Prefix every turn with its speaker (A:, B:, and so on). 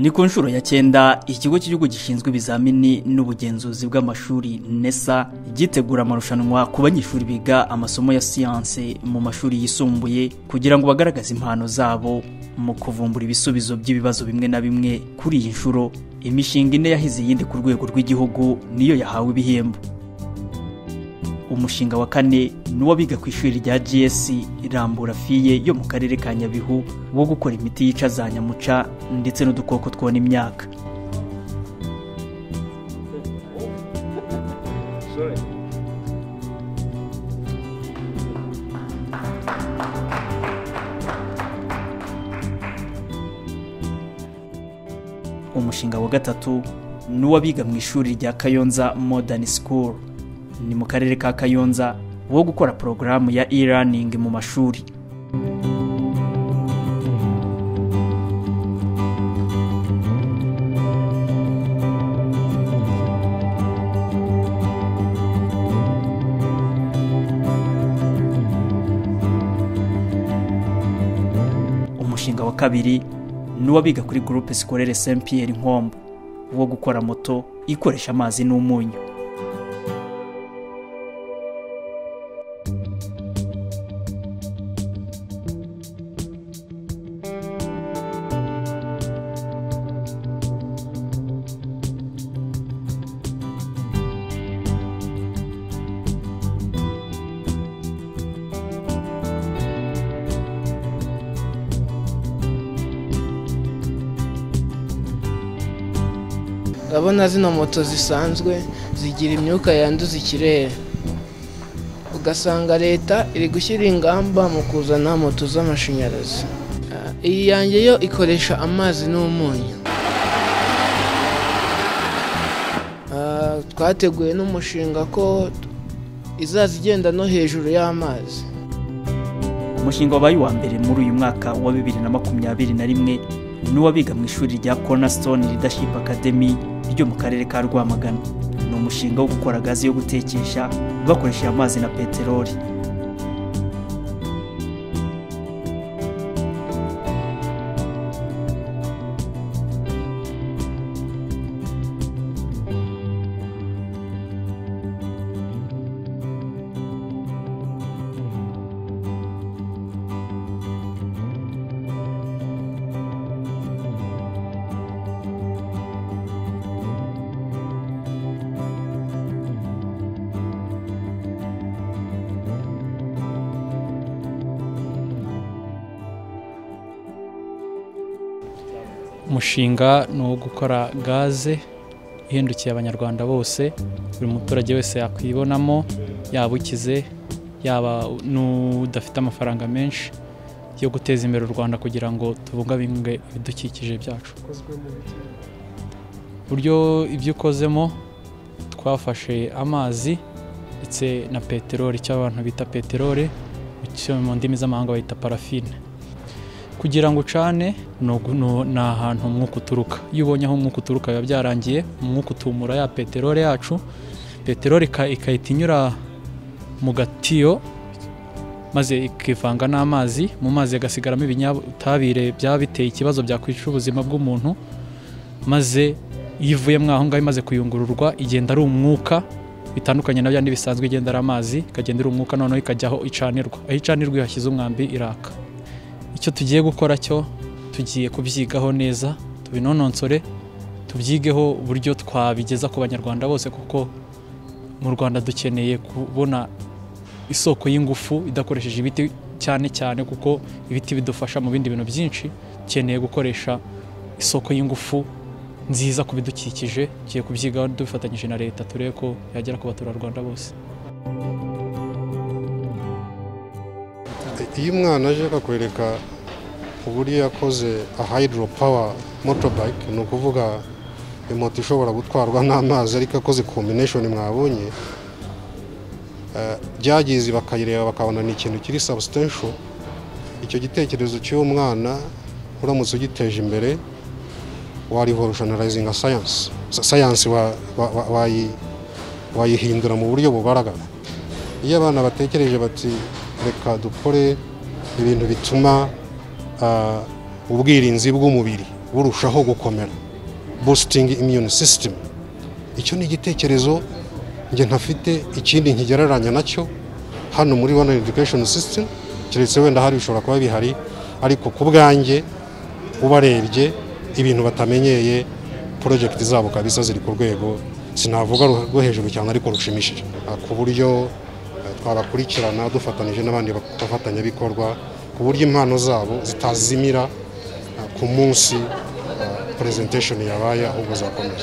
A: Ni ku nshuro ya 9 ikigo cy'igihugu gishinzwe ibizamini n'ubugenzuzi bw'amashuri NESA gitegura amarushanwa ku banyeshuri biga amasomo ya science mu mashuri yisumbuye kugira ngo bagaragaze impano zabo mu kuvumbura ibisubizo by'ibibazo bimwe na bimwe. Kuri iyi nshuro imishinga ine yahize iyindi ku rwego rw'igihugu niyo yahawe ibihembo. Umushinga wa 4 nuwo biga ku ishuri rya GS Irambura Fiye yo mu karere ka Nyabihu wo gukora imiti yica za nyamuca ndetse n'udukoko twona imyaka. Umushinga wa 3 nuwo biga mu ishuri rya Kayonza Modern School ni mu karere ka Kayonza wo gukora porogaramu ya e-learning mu mashuri. Umushinga wa 2 nuwo biga kuri groupe scolaire Saint Pierre Nkombo wo gukora moto ikoresha amazi n'umunyu.
B: Urabona zino moto zisanzwe zigira imyuka yanduza ikirere, ugasanga leta iri gushyira ingamba mu kuzana moto z'amashanyarazi. Iyi yanjye yo ikoresha amazi n'umunyu. Twateguye n'umushinga ko izaza igenda no hejuru y'amazi.
A: Umushinga wabaye wa mbere muri uyu mwaka wa 2021 nuwo biga mu ishuri rya Cornerstone Leadership Academy ryo mu karere ka Rwamagana. Ni umushinga wo gukora gazi yo gutekesha bakoresha amazi na peteroli.
C: Umushinga ni uwo gukora gaze ihindukiye abanyarwanda bose, buri muturage wese yakwibonamo, yaba ukize yaba n'udafite amafaranga menshi, yo guteza imbere u Rwanda kugira ngo tubungabunge ibidukikije byacu. Buryo ibyo ukozemo twafashe amazi ndetse na peteroli, icyo abantu bita peteroli, icyo mu ndimi z'amahanga bayita parafine. Kugira ngo ucane ni ahantu umwuka uturuka. Iyo ubonye aho umwuka uturuka biba byarangiye, umwuka utumura ya peteroli yacu. Peteroli ikahita inyura mu gatiyo maze ikivanga n'amazi, mu mazi agasigaramo ibinyabutabire byaba biteye ikibazo byakwica ubuzima bw'umuntu, maze iyo ivuyemo aho ngaho imaze kuyungururwa igenda ari umwuka, bitandukanye na byandi bisanzwe igenda ari amazi, ikagenda ari umwuka noneho ikajya aho icanirwa. Aho icanirwa yashyize umwambi iraka. Icyo tugiye gukora cyo tugiye kubyigaho neza, tubinononsore, tubyigeho uburyo twabigeza ku banyarwanda bose, kuko mu Rwanda dukeneye kubona isoko y'ingufu idakoresheje ibiti cyane, kuko ibiti bidufasha mu bindi bintu byinshi. Dukeneye gukoresha isoko y'ingufu nziza ku bidukikije. Tugiye kubyigaho dufatanyije na leta, turebe ko yagera ku baturarwanda bose.
D: Iyo umwana aje akakwereka uburyo yakoze hydro power motorbike, ni ukuvuga imoto ishobora gutwarwa n'amazi ariko akoze combination mwabonye, byagize bakayireba bakabona ni ikintu kiri substantial. Icyo gitekerezo cy'uwo mwana uramutse ugiteje imbere wa revolutionizing science wayihindura mu buryo bugaragara. Iyo abana batekereje bati reka dukore ibintu bituma ubwirinzi bw'umubiri burushaho gukomera, boosting immune system. Icyo ni igitekerezo nge ntafite ikindi nkigereranya nacyo hano muri Rwanda education system, keretse wenda hari bishobora kuba bihari, ariko ku bwanjye ubarebye ibintu batamenyeye, project zabo kabisa ziri ku rwego sinavuga rwo hejuru cyane ariko rushimishije, ku buryo twabakurikirana dufatanije n'abandi bafatanyabikorwa, ku buryo impano zabo zitazimira ku munsi presentation yabaye ahubwo zakomeza.